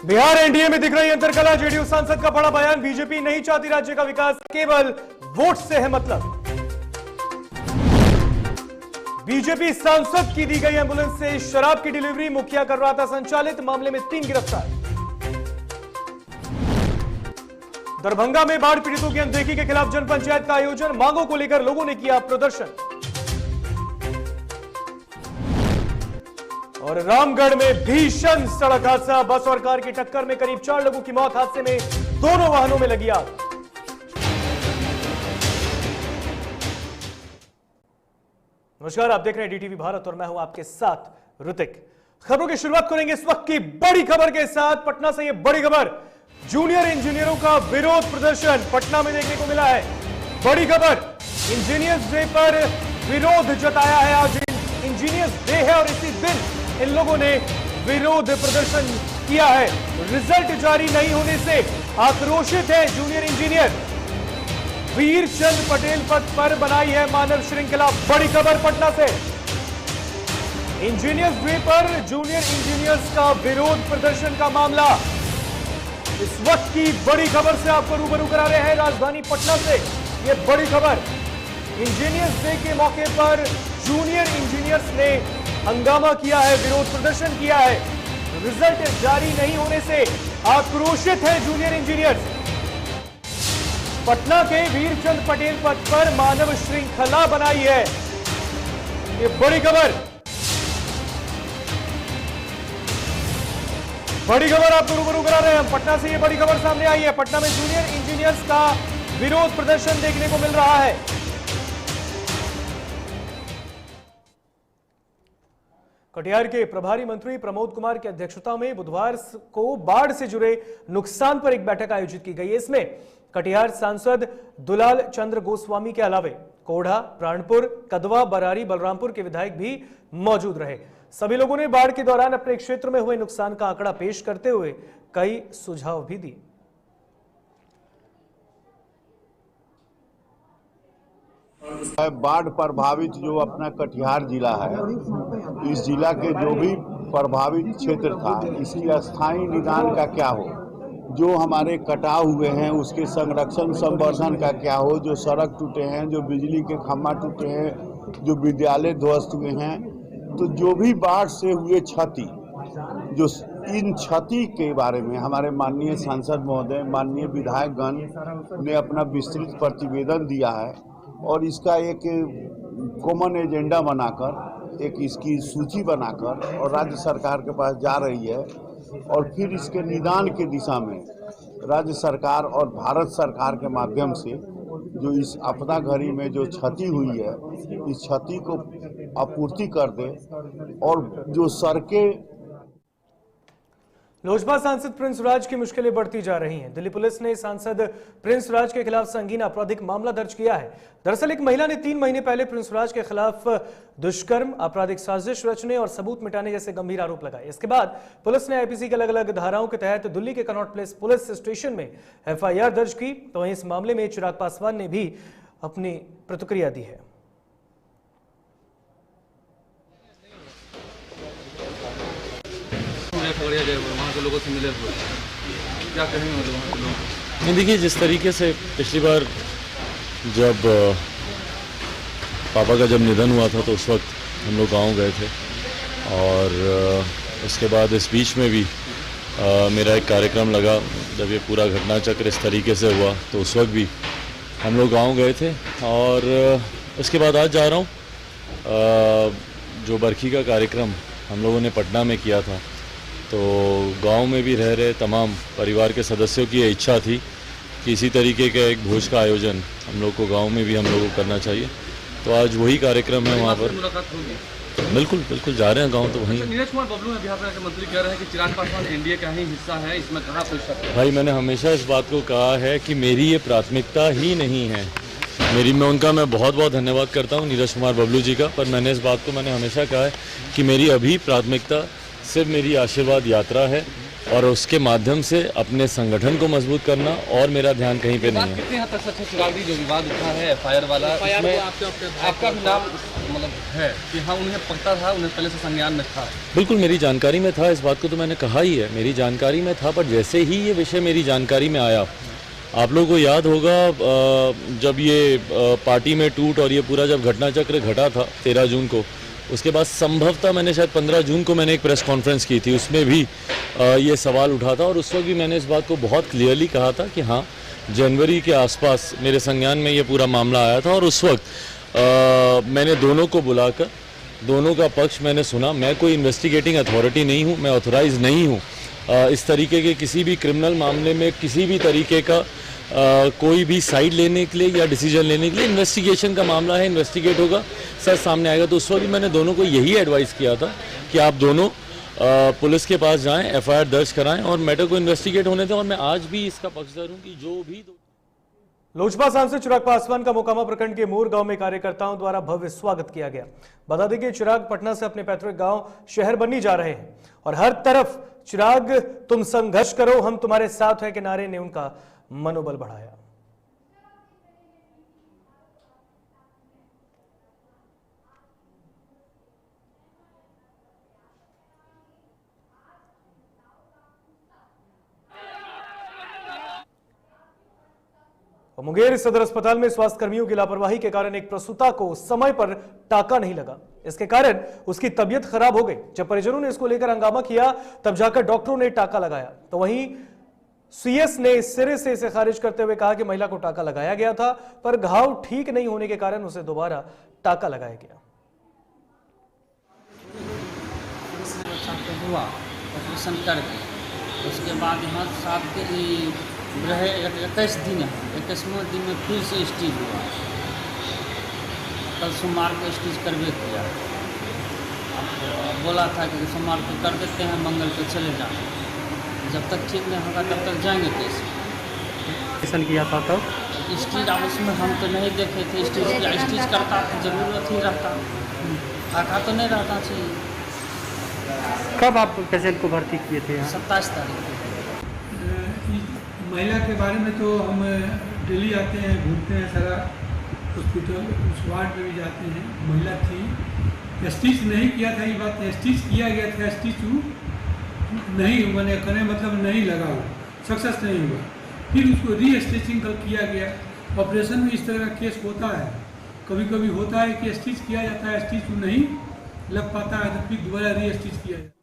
Bihar NDA में दिख रही अंतरकला। जेडीयू सांसद का बड़ा बयान, बीजेपी नहीं चाहती राज्य का विकास, केवल वोट से है मतलब। बीजेपी सांसद की दी गई एम्बुलेंस से शराब की डिलीवरी मुखिया कर रहा था संचालित, मामले में 3 गिरफ्तार। दरभंगा में बाढ़ पीड़ितों की अनदेखी के खिलाफ जनपंचायत का आयोजन, मांगों को लेकर लोगों ने किया प्रदर्शन। और रामगढ़ में भीषण सड़क हादसा, बस और कार की टक्कर में करीब 4 लोगों की मौत, हादसे में दोनों वाहनों में लगी आग। नमस्कार, आप देख रहे हैं डीटीवी भारत और मैं हूं आपके साथ ऋतिक। खबरों की शुरुआत करेंगे इस वक्त की बड़ी खबर के साथ। पटना से यह बड़ी खबर, जूनियर इंजीनियरों का विरोध प्रदर्शन पटना में देखने को मिला है। बड़ी खबर, इंजीनियर्स डे पर विरोध जताया है। आज इंजीनियर्स डे है और इसी दिन इन लोगों ने विरोध प्रदर्शन किया है। रिजल्ट जारी नहीं होने से आक्रोशित है जूनियर इंजीनियर। वीरचंद पटेल पथ पर बनाई है मानव श्रृंखला। बड़ी खबर पटना से, इंजीनियर्स डे पर जूनियर इंजीनियर्स का विरोध प्रदर्शन का मामला इस वक्त की बड़ी खबर से आपको रूबरू करा रहे हैं राजधानी पटना से। यह बड़ी खबर, इंजीनियर्स डे के मौके पर जूनियर इंजीनियर्स ने हंगामा किया है, विरोध प्रदर्शन किया है। रिजल्ट जारी नहीं होने से आक्रोशित है जूनियर इंजीनियर्स। पटना के वीरचंद पटेल पथ पर मानव श्रृंखला बनाई है। ये बड़ी खबर, बड़ी खबर आपको रूबरू करा रहे हैं। पटना से ये बड़ी खबर सामने आई है। पटना में जूनियर इंजीनियर्स का विरोध प्रदर्शन देखने को मिल रहा है। कटिहार के प्रभारी मंत्री प्रमोद कुमार की अध्यक्षता में बुधवार को बाढ़ से जुड़े नुकसान पर एक बैठक आयोजित की गई। इसमें कटिहार सांसद दुलाल चंद्र गोस्वामी के अलावे कोढ़ा, प्राणपुर, कदवा, बरारी, बलरामपुर के विधायक भी मौजूद रहे। सभी लोगों ने बाढ़ के दौरान अपने क्षेत्र में हुए नुकसान का आंकड़ा पेश करते हुए कई सुझाव भी दिए। बाढ़ प्रभावित जो अपना कटिहार जिला है, इस जिला के जो भी प्रभावित क्षेत्र था, इसकी अस्थायी निदान का क्या हो, जो हमारे कटाव हुए हैं उसके संरक्षण संवर्धन का क्या हो, जो सड़क टूटे हैं, जो बिजली के खंभा टूटे हैं, जो विद्यालय ध्वस्त हुए हैं, तो जो भी बाढ़ से हुए क्षति, जो इन क्षति के बारे में हमारे माननीय सांसद महोदय, माननीय विधायकगण ने अपना विस्तृत प्रतिवेदन दिया है और इसका एक कॉमन एजेंडा बनाकर, एक इसकी सूची बनाकर और राज्य सरकार के पास जा रही है। और फिर इसके निदान के दिशा में राज्य सरकार और भारत सरकार के माध्यम से जो इस आपदा घड़ी में जो क्षति हुई है, इस क्षति को आपूर्ति कर दे। और जो सड़कें, लोजपा सांसद प्रिंस राज की मुश्किलें बढ़ती जा रही हैं। दिल्ली पुलिस ने सांसद प्रिंस राज के खिलाफ संगीन आपराधिक मामला दर्ज किया है। दरअसल एक महिला ने 3 महीने पहले प्रिंस राज के खिलाफ दुष्कर्म, आपराधिक साजिश रचने और सबूत मिटाने जैसे गंभीर आरोप लगाए। इसके बाद पुलिस ने आईपीसी के अलग अलग धाराओं के तहत दिल्ली के कनॉट प्लेस पुलिस स्टेशन में एफआईआर दर्ज की। तो वहीं इस मामले में चिराग पासवान ने भी अपनी प्रतिक्रिया दी है। वहाँ के लोगों से मिले हुए क्या कहेंगे मतलब वहाँ के लोग? नहीं, देखिए, जिस तरीके से पिछली बार जब पापा का जब निधन हुआ था तो उस वक्त हम लोग गांव गए थे और उसके बाद इस बीच में भी मेरा एक कार्यक्रम लगा। जब ये पूरा घटना चक्र इस तरीके से हुआ तो उस वक्त भी हम लोग गांव गए थे और उसके बाद आज जा रहा हूँ। जो बरखी का कार्यक्रम हम लोगों ने पटना में किया था, तो गांव में भी रह रहे तमाम परिवार के सदस्यों की इच्छा थी कि इसी तरीके का एक भोज का आयोजन हम लोग को गांव में भी हम लोगों को करना चाहिए। तो आज वही कार्यक्रम है वहाँ पर। बिल्कुल बिल्कुल जा रहे हैं गांव। तो वहीं नीरज कुमार बबलू ने बिहार के मंत्री कह रहे हैं कि चिराग पासवान एनडीए का ही हिस्सा है, इसमें कहाँ कोई शक है? भाई, मैंने हमेशा इस बात को कहा है कि मेरी ये प्राथमिकता ही नहीं है। मैं बहुत बहुत धन्यवाद करता हूँ नीरज कुमार बबलू जी का, पर मैंने इस बात को हमेशा कहा है कि मेरी अभी प्राथमिकता सिर्फ मेरी आशीर्वाद यात्रा है और उसके माध्यम से अपने संगठन को मजबूत करना, और मेरा ध्यान कहीं पे नहीं है। कितने हद तक सच है चिराग जी, जो विवाद उठा है एफआईआर वाला, इसमें आपका भी नाम मतलब है कि हाँ उन्हें पता था, उन्हें पहले से संज्ञान में था? बिल्कुल मेरी जानकारी में था, इस बात को तो मैंने कहा ही है, मेरी जानकारी में था। पर जैसे ही ये विषय मेरी जानकारी में आया, आप लोगों को याद होगा जब ये पार्टी में टूट और ये पूरा जब घटना चक्र घटा था 13 जून को, उसके बाद संभवतः मैंने शायद 15 जून को मैंने एक प्रेस कॉन्फ्रेंस की थी, उसमें भी ये सवाल उठा था। और उस वक्त भी मैंने इस बात को बहुत क्लियरली कहा था कि हाँ, जनवरी के आसपास मेरे संज्ञान में ये पूरा मामला आया था, और उस वक्त मैंने दोनों को बुलाकर दोनों का पक्ष मैंने सुना। मैं कोई इन्वेस्टिगेटिंग अथॉरिटी नहीं हूँ, मैं ऑथोराइज नहीं हूँ इस तरीके के किसी भी क्रिमिनल मामले में किसी भी तरीके का कोई भी साइड लेने के लिए या डिसीजन लेने के लिए। इन्वेस्टिगेशन का मामला है, इन्वेस्टिगेट होगा, सच सामने आएगा। तो उस वक्त भी मैंने दोनों को यही एडवाइस किया था कि आप दोनों पुलिस के पास जाएं, एफआईआर दर्ज कराएं और मैटर को इन्वेस्टिगेट होने दें। और मैं आज भी इसका पक्षधर हूं कि जो भी लोजपा सांसद चिराग पासवान का मोकामा प्रखंड के मोर गांव में कार्यकर्ताओं द्वारा भव्य स्वागत किया गया। बता दें कि चिराग पटना से अपने पैतृक गांव शहर बन्नी जा रहे हैं और हर तरफ चिराग तुम संघर्ष करो, हम तुम्हारे साथ हैं के नारे ने उनका मनोबल बढ़ाया। और मुंगेर सदर अस्पताल में स्वास्थ्य कर्मियों की लापरवाही के कारण एक प्रसूता को समय पर टाका नहीं लगा। इसके कारण उसकी तबीयत खराब हो गई। जब परिजनों ने इसको लेकर हंगामा किया तब जाकर डॉक्टरों ने टाका लगाया, तो वहीं सीएस ने सिरे से इसे खारिज करते हुए कहा कि महिला को टाका लगाया गया था, पर घाव ठीक नहीं होने के कारण उसे दोबारा टाका लगाया गया। हुआ ऑपरेशन करके उसके बाद यहाँ 21 दिन है, 21वें दिन में फिर से स्टिच हुआ। कल सोमवार को स्टिच करवे किया, बोला था कि सोमवार को कर देते हैं, मंगल को चले जाए, जब तक ठीक नहीं होगा तब तक जाएंगे कैसे। ऑपरेशन किया था तब स्टिच अब उसमें हम तो नहीं देखे थे, स्टिच करता तो जरूरत ही रहता, टाका तो नहीं रहता चाहिए। कब आप पेशेंट को भर्ती किए थे? 27 तारीख। महिला के बारे में तो हम डेली आते हैं, घूमते हैं, सारा हॉस्पिटल उस वार्ड में भी जाते हैं। महिला थी, स्टिच नहीं किया था, ये बात स्टिच किया गया था, स्टिच नहीं मैंने करने मतलब नहीं लगा, वो सक्सेस नहीं हुआ, फिर उसको री स्टिचिंग कल किया गया। ऑपरेशन में इस तरह का केस होता है, कभी कभी होता है कि स्टिच किया जाता है, स्टिच नहीं लग पाता है तो फिर दोबारा री स्टिच किया जाता है।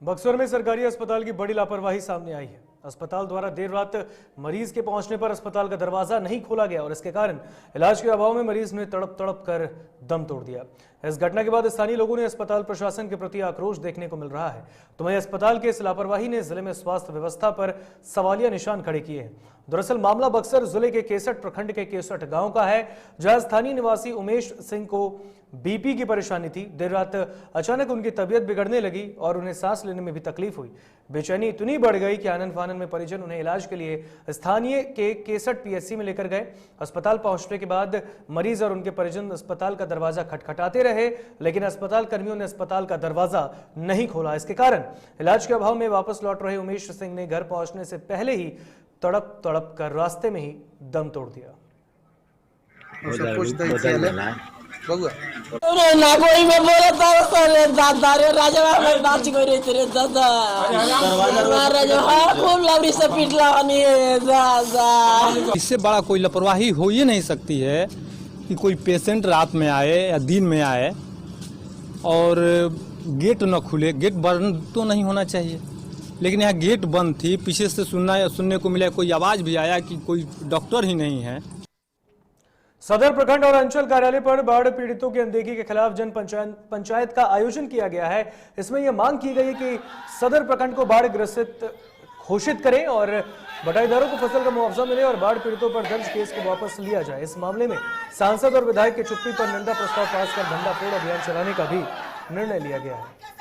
बक्सर में सरकारी अस्पताल की बड़ी लापरवाही सामने आई है। अस्पताल द्वारा देर रात मरीज के पहुंचने पर अस्पताल का दरवाजा नहीं खोला गया और इसके कारण इलाज के अभाव में मरीज ने तड़प तड़प कर दम तोड़ दिया। इस घटना के बाद स्थानीय लोगों ने अस्पताल प्रशासन के प्रति आक्रोश देखने को मिल रहा है। तो वहीं अस्पताल के इस लापरवाही ने जिले में स्वास्थ्य व्यवस्था पर सवालिया निशान खड़े किए हैं। दरअसल मामला बक्सर जिले के केसठ प्रखंड के केसठ गांव का है, जहां स्थानीय निवासी उमेश सिंह को बीपी की परेशानी थी। देर रात अचानक उनकी तबीयत बिगड़ने लगी और उन्हें सांस लेने में भी तकलीफ हुई। बेचैनी इतनी बढ़ गई कि आनन फानन में परिजन उन्हें इलाज के लिए स्थानीय के केसठ पीएचसी में लेकर गए। अस्पताल पहुंचने के बाद मरीज और उनके परिजन अस्पताल का दरवाजा खटखटाते रहे, लेकिन अस्पताल कर्मियों ने अस्पताल का दरवाजा नहीं खोला। इसके कारण इलाज के अभाव में वापस लौट रहे उमेश सिंह ने घर पहुंचने से पहले ही तड़प तड़प कर रास्ते में ही दम तोड़ दिया। इससे बड़ा कोई लापरवाही हो ही नहीं सकती है कि कोई पेशेंट रात में आए या दिन में आए और गेट न खुले। गेट बंद तो नहीं होना चाहिए, लेकिन यहाँ गेट बंद थी। पीछे से सुनने को मिला, कोई आवाज भी आया कि कोई डॉक्टर ही नहीं है। सदर प्रखंड और अंचल कार्यालय पर बाढ़ पीड़ितों की अनदेखी के खिलाफ जन पंचायत का आयोजन किया गया है। इसमें यह मांग की गई कि सदर प्रखंड को बाढ़ ग्रसित घोषित करें और बटाईदारों को फसल का मुआवजा मिले और बाढ़ पीड़ितों पर दर्ज केस को वापस लिया जाए। इस मामले में सांसद और विधायक की चुप्पी पर निंदा प्रस्ताव पास कर भंडाफोड़ अभियान चलाने का भी निर्णय लिया गया है।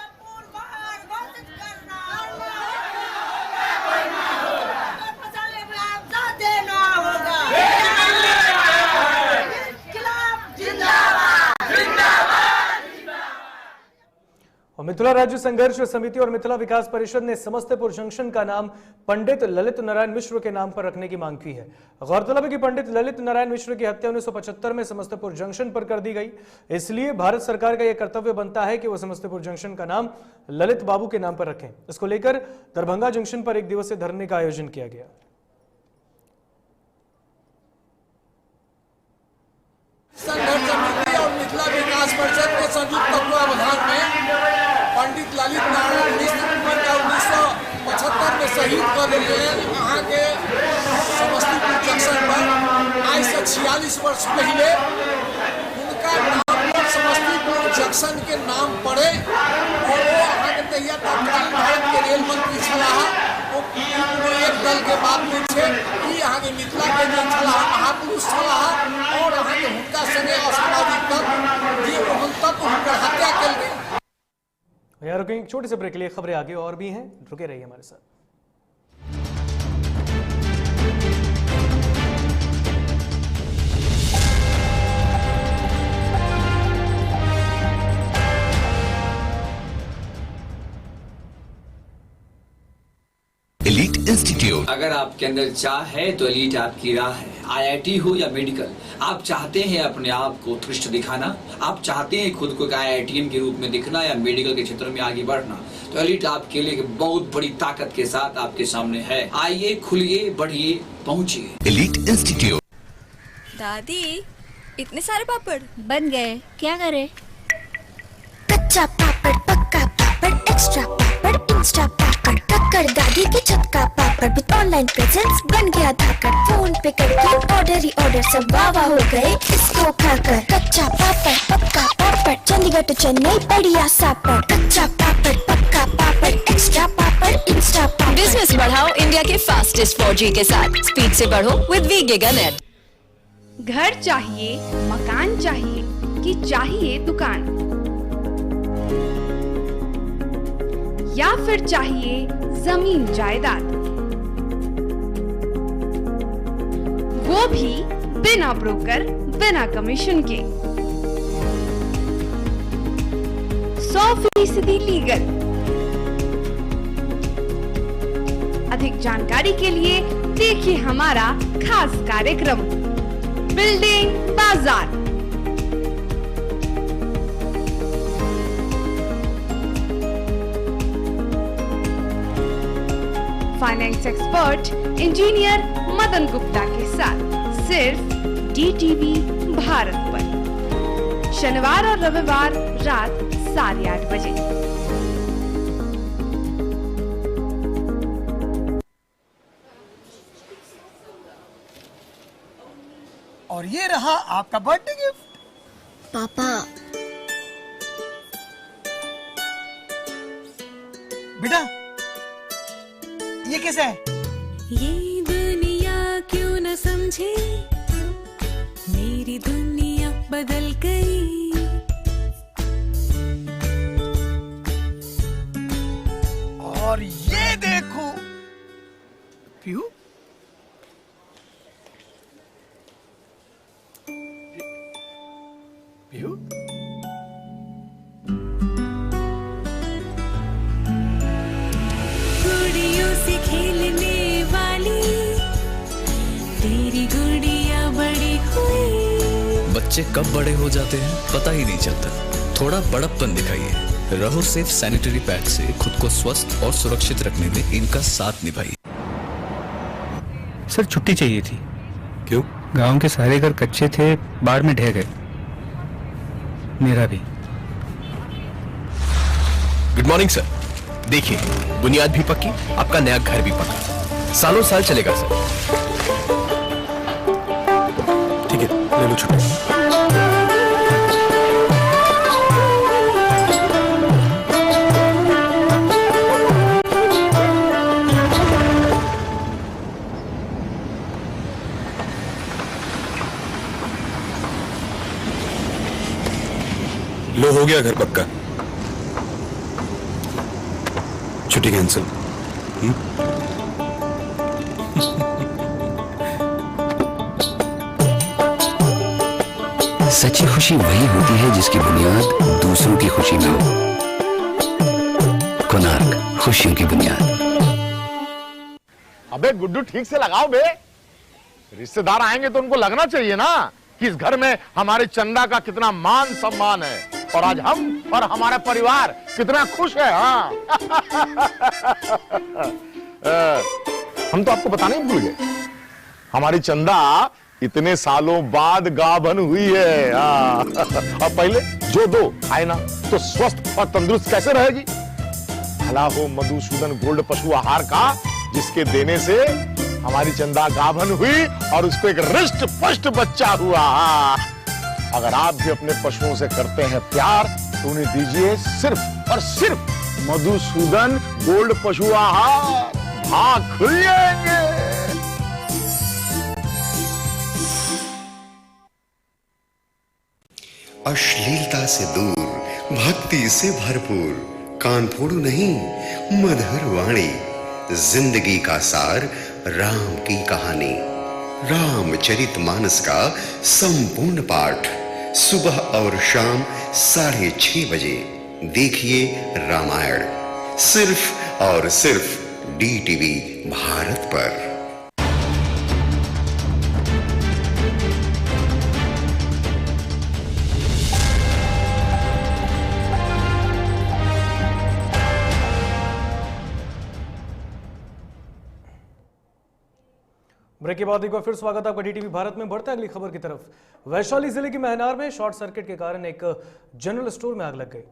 और मिथिला राज्य संघर्ष समिति और मिथिला विकास परिषद ने समस्तीपुर जंक्शन का नाम पंडित ललित नारायण मिश्र के नाम पर रखने की मांग की है। गौरतलब है कि पंडित ललित नारायण मिश्र की हत्या 1975 में समस्तीपुर जंक्शन पर कर दी गई। इसलिए भारत सरकार का यह कर्तव्य बनता है कि वो समस्तीपुर जंक्शन का नाम ललित बाबू के नाम पर रखें। इसको लेकर दरभंगा जंक्शन पर 1 दिवसीय धरने का आयोजन किया गया। संघर्ष समिति और मिथिला विकास परिषद के संयुक्त तत्वावधान में पंडित ललित नारायण मिश्र का 1975 में शहीद कर दिए हैं। यहाँ के समस्तीपुर जंक्शन पर आज से 46 वर्ष पहले उनका नाम पर समस्तीपुर जंक्शन के नाम पड़े और वो यहाँ के तहिया तत्कालीन भारत के रेल मंत्री छलाह वो एक दल के बाद में छे कि यहाँ के मिथिला के जो छलाह महापुरुष छलाह और यहाँ के हुनका संगे असामाजिक तत्व जे ओहन तत्व हुनकर हत्या कल गई। यहाँ रुकेंगे एक छोटे से ब्रेक के लिए। खबरें आगे और भी हैं, रुके रहिए हमारे साथ। Elite institute. अगर आपके अंदर चाह है तो एलीट आपकी राह है। IIT हो या मेडिकल, आप चाहते हैं अपने आप को उत्कृष्ट दिखाना, आप चाहते हैं खुद को एक IITian के रूप में दिखना या मेडिकल के क्षेत्र में आगे बढ़ना, तो एलीट आपके लिए एक बहुत बड़ी ताकत के साथ आपके सामने है। आइए, खुलिए, बढ़िए, पहुंचिए। Elite institute. दादी, इतने सारे पापड़ बन गए, क्या करे? कच्चा पापड़, पक्का पापड़, एक्स्ट्रा पापड़, इंस्टा पापड़, कक्कर दादी के छत का पापड़ विद ऑनलाइन प्रेजेंस बन गया धाकड़। फोन पे करके ऑर्डर ही ऑर्डर, सब वाह हो गए इसको खाकर। कच्चा पापड़, पक्का पापड़, चंडीगढ़ टू चेन्नई बढ़िया सापड़। कच्चा पापड़, पक्का पापड़, एक्स्ट्रा पापड़, इंस्टा पापड़। बिजनेस बढ़ाओ इंडिया के फास्टेस्ट 4G के साथ। स्पीड से बढ़ो विद वी गिगानेट। घर चाहिए, मकान चाहिए कि चाहिए दुकान, या फिर चाहिए जमीन जायदाद, वो भी बिना ब्रोकर, बिना कमीशन के, 100% लीगल। अधिक जानकारी के लिए देखिए हमारा खास कार्यक्रम बिल्डिंग बाजार। Finance expert engineer Madan Gupta के साथ सिर्फ DTV भारत पर, शनिवार और रविवार रात 8:30 बजे। और ये रहा आपका बर्थडे गिफ्ट। पापा, बेटा ये कैसा है? ये दुनिया क्यों न समझे, मेरी दुनिया बदल गई। और ये देखो पीहू, पीहू से खेलने वाली तेरी गुड़िया बड़ी हुई। बच्चे कब बड़े हो जाते हैं पता ही नहीं चलता। थोड़ा बड़प्पन दिखाइए। रहो सेफ सैनिटरी पैड से खुद को स्वस्थ और सुरक्षित रखने में इनका साथ निभाइए। सर छुट्टी चाहिए थी। क्यों? गांव के सारे घर कच्चे थे, बाढ़ में ढह गए, मेरा भी। Good morning sir. देखिए, बुनियाद भी पक्की, आपका नया घर भी पक्का, सालों साल चलेगा सर। ठीक है, ले लो छुट्टी। लो, हो गया घर पक्का। छुट्टी कैंसिल। सच्ची खुशी वही होती है जिसकी बुनियाद दूसरों की खुशी में हो। कोणार्क, खुशियों की बुनियाद। अबे गुड्डू ठीक से लगाओ बे, रिश्तेदार आएंगे तो उनको लगना चाहिए ना कि इस घर में हमारे चंदा का कितना मान सम्मान है और आज हम और हमारा परिवार कितना खुश है। हाँ हम तो आपको बताना ही भूल गए, हमारी चंदा इतने सालों बाद गाभन हुई है। और पहले जो दो खाए ना तो स्वस्थ और तंदुरुस्त कैसे रहेगी। भला हो मधुसूदन गोल्ड पशु आहार का, जिसके देने से हमारी चंदा गाभन हुई और उसको एक रिष्ट पुष्ट बच्चा हुआ। अगर आप भी अपने पशुओं से करते हैं प्यार तो उन्हें दीजिए सिर्फ और सिर्फ मधुसूदन गोल्ड पशु आहार, भाग खुल जाएंगे। अश्लीलता से दूर, भक्ति से भरपूर, कान फोड़ू नहीं मधुर वाणी, जिंदगी का सार राम की कहानी, रामचरितमानस का संपूर्ण पाठ सुबह और शाम 6:30 बजे देखिए रामायण, सिर्फ और सिर्फ DTV भारत पर। ब्रेक के बाद एक बार फिर स्वागत है आपका DTV भारत में। बढ़ते हैं अगली खबर की तरफ। वैशाली जिले की महनार में शॉर्ट सर्किट के कारण एक जनरल स्टोर में आग लग गई,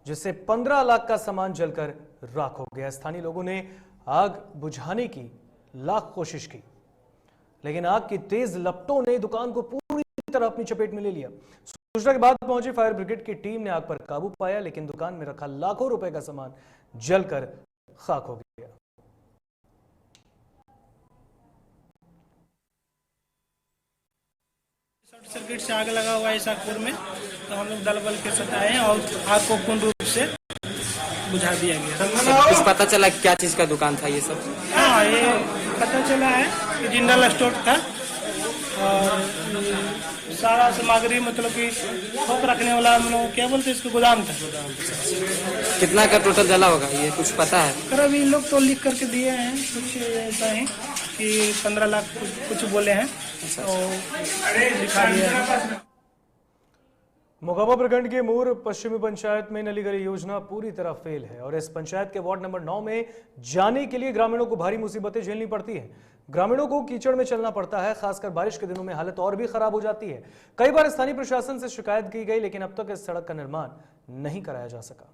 जिससे 15 लाख का सामान जलकर राख हो गया। स्थानीय लोगों ने आग बुझाने की लाख कोशिश की, लेकिन आग की तेज लपटों ने दुकान को पूरी तरह अपनी चपेट में ले लिया। सूचना के बाद पहुंची फायर ब्रिगेड की टीम ने आग पर काबू पाया, लेकिन दुकान में रखा लाखों रुपए का सामान जलकर खाक हो गया। शॉर्ट सर्किट से आग लगा हुआ है इसाकपुर में, तो हम लोग दल बल के साथ आए हैं और आग को पूर्ण रूप से बुझा दिया गया। कुछ पता चला क्या चीज का दुकान था ये सब? हाँ, ये पता चला है कि जनरल स्टोर था और सारा सामग्री मतलब कि थोक रखने वाला हम लोग क्या बोलते हैं इसको, गोदाम था। कितना का टोटल जला होगा ये कुछ पता है? सर अभी लोग तो लिख करके दिए हैं कुछ ऐसा है कि 15 लाख कुछ बोले हैं तो दिखा दिया है। मोकामा प्रखंड के मूर पश्चिमी पंचायत में नली गली योजना पूरी तरह फेल है और इस पंचायत के वार्ड नंबर 9 में जाने के लिए ग्रामीणों को भारी मुसीबतें झेलनी पड़ती हैं। ग्रामीणों को कीचड़ में चलना पड़ता है, खासकर बारिश के दिनों में हालत और भी खराब हो जाती है। कई बार स्थानीय प्रशासन से शिकायत की गई, लेकिन अब तक इस सड़क का निर्माण नहीं कराया जा सका।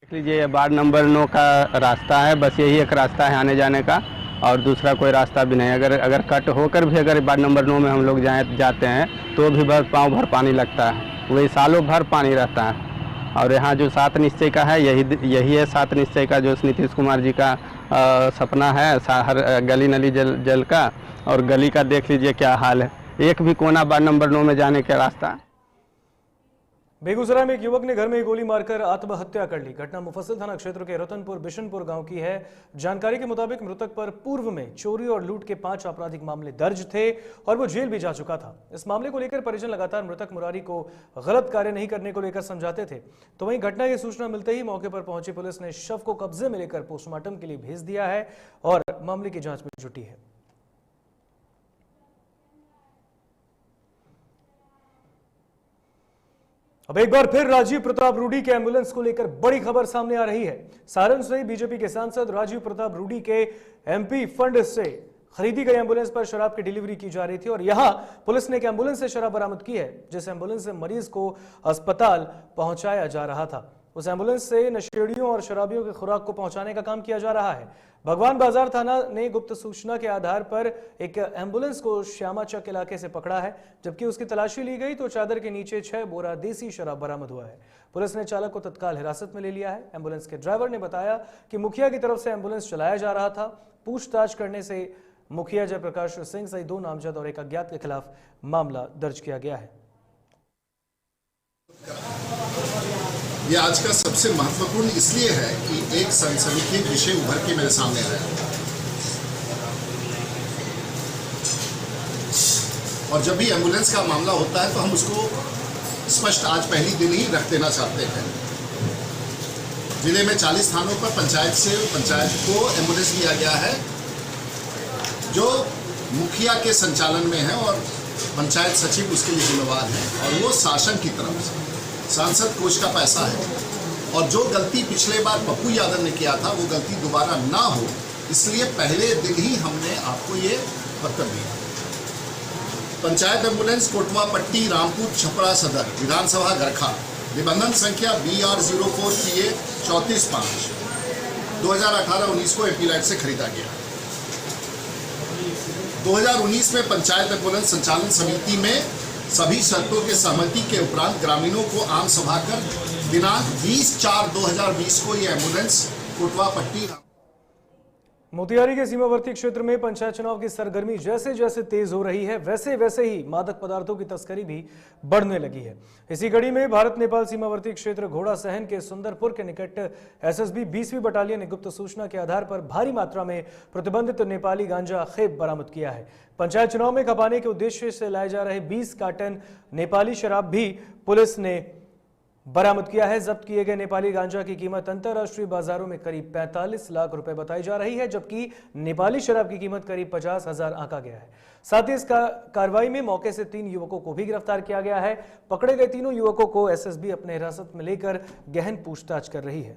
देख लीजिए, वार्ड नंबर 9 का रास्ता है, बस यही एक रास्ता है आने जाने का और दूसरा कोई रास्ता भी नहीं। अगर कट होकर भी अगर वार्ड नंबर 9 में हम लोग जाते हैं तो भी बस पाँव भर पानी लगता है, वही सालों भर पानी रहता है। और यहाँ जो 7 निश्चय का है यही है 7 निश्चय का जो नीतीश कुमार जी का सपना है, हर गली नली जल का। और गली का देख लीजिए क्या हाल है, एक भी कोना वार्ड नंबर 9 में जाने का रास्ता। बेगूसराय में एक युवक ने घर में ही गोली मारकर आत्महत्या कर ली। घटना मुफस्सिल थाना क्षेत्र के रतनपुर बिशनपुर गांव की है। जानकारी के मुताबिक मृतक पर पूर्व में चोरी और लूट के 5 आपराधिक मामले दर्ज थे और वो जेल भी जा चुका था। इस मामले को लेकर परिजन लगातार मृतक मुरारी को गलत कार्य नहीं करने को लेकर समझाते थे, तो वहीं घटना की सूचना मिलते ही मौके पर पहुंची पुलिस ने शव को कब्जे में लेकर पोस्टमार्टम के लिए भेज दिया है और मामले की जांच में जुटी है। अब एक बार फिर राजीव प्रताप रूडी के एम्बुलेंस को लेकर बड़ी खबर सामने आ रही है। सारण से बीजेपी के सांसद राजीव प्रताप रूडी के MP फंड से खरीदी गई एम्बुलेंस पर शराब की डिलीवरी की जा रही थी और यहां पुलिस ने एक एम्बुलेंस से शराब बरामद की है, जिस एम्बुलेंस से मरीज को अस्पताल पहुंचाया जा रहा था। उस एम्बुलेंस से नशेड़ियों और शराबियों की खुराक को पहुंचाने का काम किया जा रहा है। भगवान बाजार थाना ने गुप्त सूचना के आधार पर एक एम्बुलेंस को श्यामा चक इलाके से पकड़ा है। जबकि उसकी तलाशी ली गई तो चादर के नीचे 6 बोरा देसी शराब बरामद हुआ है। पुलिस ने चालक को तत्काल हिरासत में ले लिया है। एम्बुलेंस के ड्राइवर ने बताया कि मुखिया की तरफ से एम्बुलेंस चलाया जा रहा था। पूछताछ करने से मुखिया जयप्रकाश सिंह सहित 2 नामजद और एक अज्ञात के खिलाफ मामला दर्ज किया गया है। ये आज का सबसे महत्वपूर्ण इसलिए है कि एक सनसनीखेज विषय उभर के मेरे सामने आया और जब भी एम्बुलेंस का मामला होता है तो हम उसको स्पष्ट आज पहली दिन ही रख देना चाहते हैं। जिले में 40 थानों पर पंचायत को एम्बुलेंस दिया गया है जो मुखिया के संचालन में है और पंचायत सचिव उसके लिए जिम्मेवार है और वो शासन की तरफ से सांसद कोष का पैसा है और जो गलती पिछले बार पप्पू यादव ने किया था वो गलती दोबारा ना हो, इसलिए पहले दिन ही हमने आपको ये पत्र दिया। पंचायत एम्बुलेंस कोटवा पट्टी रामपुर छपरा सदर विधानसभा गरखा निबंधन संख्या BR04 PA 34-5 2018-19 को एमपी लाइट से खरीदा गया। 2019 में पंचायत एम्बुलेंस संचालन समिति में सभी शर्तों के सहमति के उपरांत ग्रामीणों को आम सभा कर दिनांक 20/4/2020 को ये एम्बुलेंस कोटवा पट्टी मोतिहारी के सीमावर्ती क्षेत्र में पंचायत चुनाव की सरगर्मी जैसे जैसे तेज हो रही है वैसे वैसे ही मादक पदार्थों की तस्करी भी बढ़ने लगी है। इसी कड़ी में भारत नेपाल सीमावर्ती क्षेत्र घोड़ा सहन के सुंदरपुर के निकट एसएसबी 20वीं बटालियन ने गुप्त सूचना के आधार पर भारी मात्रा में प्रतिबंधित नेपाली गांजा खेप बरामद किया है। पंचायत चुनाव में खपाने के उद्देश्य से लाए जा रहे 20 कार्टन नेपाली शराब भी पुलिस ने बरामद किया है। जब्त किए गए नेपाली गांजा की कीमत अंतर्राष्ट्रीय बाजारों में करीब 45 लाख रुपए बताई जा रही है, जबकि नेपाली शराब की कीमत करीब 50,000 आंका गया है। साथ ही इस कार्रवाई में मौके से 3 युवकों को भी गिरफ्तार किया गया है। पकड़े गए तीनों युवकों को एसएसबी अपने हिरासत में लेकर गहन पूछताछ कर रही है।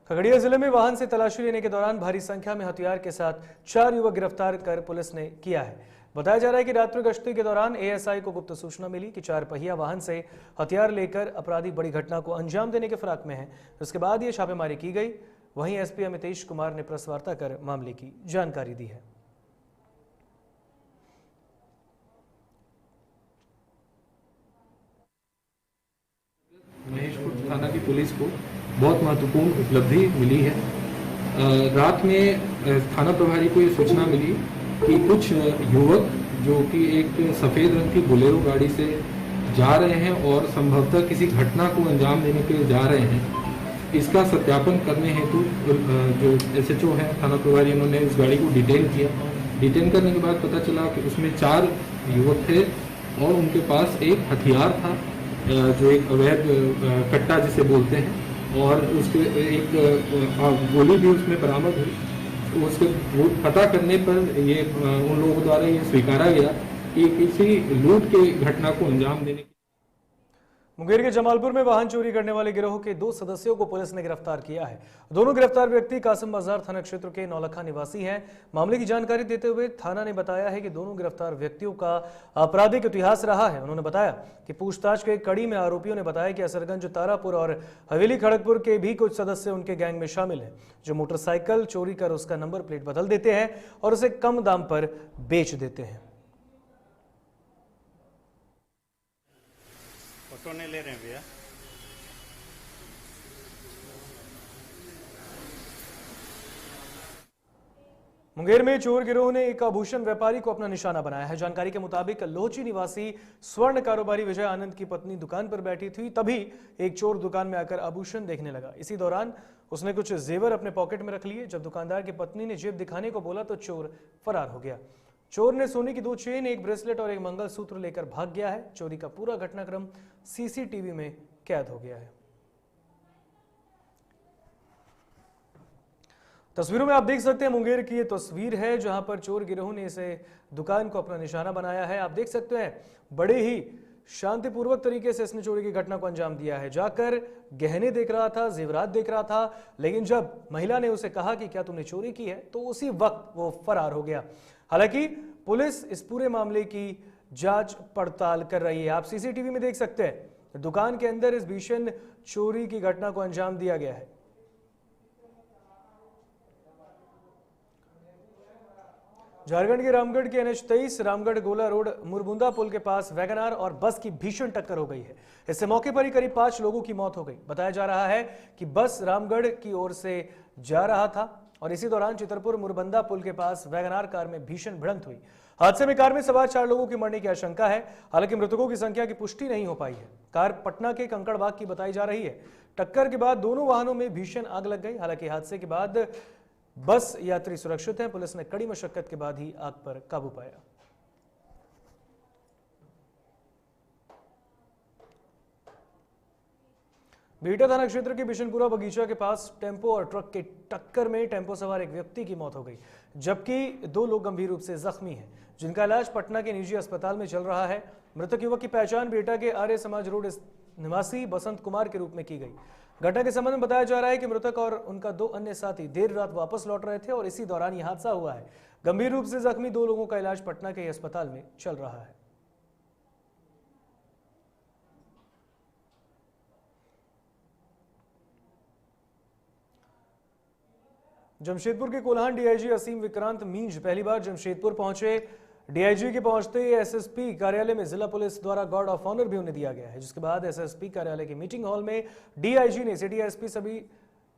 खगड़िया जिले में वाहन से तलाशी लेने के दौरान भारी संख्या में हथियार के साथ 4 युवक गिरफ्तार कर पुलिस ने किया है। बताया जा रहा है कि रात्रि गश्ती के दौरान एएसआई को गुप्त सूचना मिली कि 4 पहिया वाहन से हथियार लेकर अपराधी बड़ी घटना को अंजाम देने के फिराक में हैं। उसके बाद ये छापेमारी की गई। वहीं एसपी अमितेश कुमार ने प्रेस वार्ता कर मामले की जानकारी दी है। महेशपुर थाना की पुलिस को बहुत महत्वपूर्ण उपलब्धि मिली है। रात में थाना प्रभारी को ये सूचना मिली कि कुछ युवक जो कि एक सफ़ेद रंग की बोलेरो गाड़ी से जा रहे हैं और संभवतः किसी घटना को अंजाम देने के लिए जा रहे हैं। इसका सत्यापन करने हेतु जो एसएचओ हैं थाना प्रभारी, उन्होंने इस गाड़ी को डिटेन किया। डिटेन करने के बाद पता चला कि उसमें 4 युवक थे और उनके पास एक हथियार था जो एक अवैध कट्टा जिसे बोलते हैं, और उसके एक गोली भी उसमें बरामद हुई। उसके पता करने पर ये उन लोगों द्वारा ये स्वीकारा गया कि किसी लूट के घटना को अंजाम देने। मुंगेर के जमालपुर में वाहन चोरी करने वाले गिरोह के 2 सदस्यों को पुलिस ने गिरफ्तार किया है। दोनों गिरफ्तार व्यक्ति कासिम बाजार थाना क्षेत्र के नौलखा निवासी हैं। मामले की जानकारी देते हुए थाना ने बताया है कि दोनों गिरफ्तार व्यक्तियों का आपराधिक इतिहास रहा है। उन्होंने बताया कि पूछताछ के कड़ी में आरोपियों ने बताया कि असरगंज, तारापुर और हवेली खड़गपुर के भी कुछ सदस्य उनके गैंग में शामिल हैं, जो मोटरसाइकिल चोरी कर उसका नंबर प्लेट बदल देते हैं और उसे कम दाम पर बेच देते हैं। फोटो नहीं ले रहे हैं भैया। मुंगेर में चोर गिरोह ने एक आभूषण व्यापारी को अपना निशाना बनाया है। जानकारी के मुताबिक लोची निवासी स्वर्ण कारोबारी विजय आनंद की पत्नी दुकान पर बैठी थी, तभी एक चोर दुकान में आकर आभूषण देखने लगा। इसी दौरान उसने कुछ जेवर अपने पॉकेट में रख लिए। जब दुकानदार की पत्नी ने जेब दिखाने को बोला तो चोर फरार हो गया। चोर ने सोने की 2 चेन, एक ब्रेसलेट और एक मंगलसूत्र लेकर भाग गया है। चोरी का पूरा घटनाक्रम सीसीटीवी में कैद हो गया है। तस्वीरों में आप देख सकते हैं मुंगेर की ये तस्वीर है जहां पर चोर गिरोह ने इसे दुकान को अपना निशाना बनाया है। आप देख सकते हैं बड़े ही शांतिपूर्वक तरीके से इसने चोरी की घटना को अंजाम दिया है। जाकर गहने देख रहा था, जेवरात देख रहा था, लेकिन जब महिला ने उसे कहा कि क्या तुमने चोरी की है तो उसी वक्त वो फरार हो गया। हालांकि पुलिस इस पूरे मामले की जांच पड़ताल कर रही है। आप सीसीटीवी में देख सकते हैं दुकान के अंदर इस भीषण चोरी की घटना को अंजाम दिया गया है। झारखंड के रामगढ़ के NH-23 रामगढ़ गोला रोड मुरबुंदा पुल के पास वैगनार और बस की भीषण टक्कर हो गई है। इससे मौके पर ही करीब 5 लोगों की मौत हो गई। बताया जा रहा है कि बस रामगढ़ की ओर से जा रहा था और इसी दौरान चितरपुर मुरबंदा पुल के पास वैगनार कार में भीषण भिड़ंत हुई। हादसे में कार में सवार 4 लोगों की मरने की आशंका है। हालांकि मृतकों की संख्या की पुष्टि नहीं हो पाई है। कार पटना के कंकड़बाग की बताई जा रही है। टक्कर के बाद दोनों वाहनों में भीषण आग लग गई। हालांकि हादसे के बाद बस यात्री सुरक्षित हैं। पुलिस ने कड़ी मशक्कत के बाद ही आग पर काबू पाया। बीटा थाना क्षेत्र के बिशनपुरा बगीचा के पास टेम्पो और ट्रक के टक्कर में टेम्पो सवार एक व्यक्ति की मौत हो गई, जबकि 2 लोग गंभीर रूप से जख्मी हैं, जिनका इलाज पटना के निजी अस्पताल में चल रहा है। मृतक युवक की पहचान बीटा के आर्य समाज रोड निवासी बसंत कुमार के रूप में की गई। घटना के संबंध में बताया जा रहा है कि मृतक और उनका 2 अन्य साथी देर रात वापस लौट रहे थे और इसी दौरान यह हादसा हुआ है। गंभीर रूप से जख्मी 2 लोगों का इलाज पटना के अस्पताल में चल रहा है। जमशेदपुर के कोल्हान डीआईजी असीम विक्रांत मींज पहली बार जमशेदपुर पहुंचे। डीआईजी के पहुंचते ही एसएसपी कार्यालय में जिला पुलिस द्वारा गार्ड ऑफ ऑनर भी उन्हें दिया गया है, जिसके बाद एसएसपी कार्यालय के मीटिंग हॉल में डीआईजी ने सिटी एसपी सभी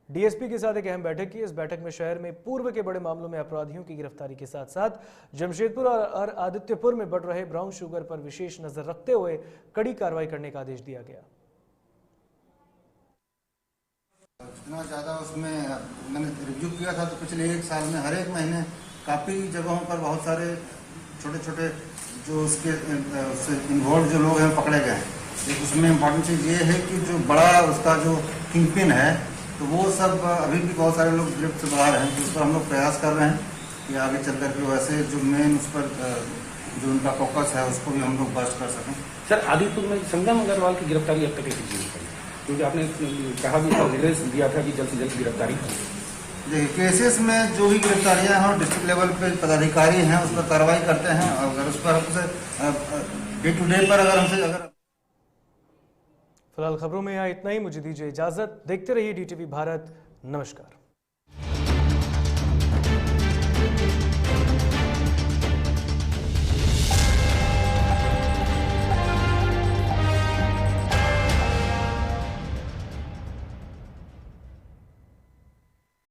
डीएसपी के साथ एक अहम बैठक की। इस बैठक में शहर में पूर्व के बड़े मामलों में अपराधियों की गिरफ्तारी के साथ साथ जमशेदपुर और आदित्यपुर में बढ़ रहे ब्राउन शुगर पर विशेष नजर रखते हुए कड़ी कार्रवाई करने का आदेश दिया गया। इतना ज़्यादा उसमें मैंने रिव्यू किया था तो पिछले 1 साल में हर एक महीने काफ़ी जगहों पर बहुत सारे छोटे छोटे जो उसके इन्वॉल्व जो लोग हैं पकड़े गए हैं। एक उसमें इम्पोर्टेंट चीज़ ये है कि जो बड़ा उसका जो किंग पिन है तो वो सब अभी भी बहुत सारे लोग गिरफ्त से बाहर हैं, तो उस पर हम लोग प्रयास कर रहे हैं कि आगे चल करके वैसे जो मेन उस पर जो उनका फोकस है उसको भी हम लोग बस्ट कर सकें। सर आदिपुर में संगम अग्रवाल की गिरफ्तारी अब तक कैसी चीज है, क्योंकि आपने कहा भी था, निर्देश दिया था कि जल्द से जल्द गिरफ्तारी। देखिए केसेस में जो भी गिरफ्तारियां हैं डिस्ट्रिक्ट लेवल पे पदाधिकारी हैं उस पर कार्रवाई करते हैं। अगर उस पर डे टू डे पर अगर फिलहाल खबरों में यहाँ इतना ही। मुझे दीजिए इजाजत। देखते रहिए डीटीवी भारत। नमस्कार।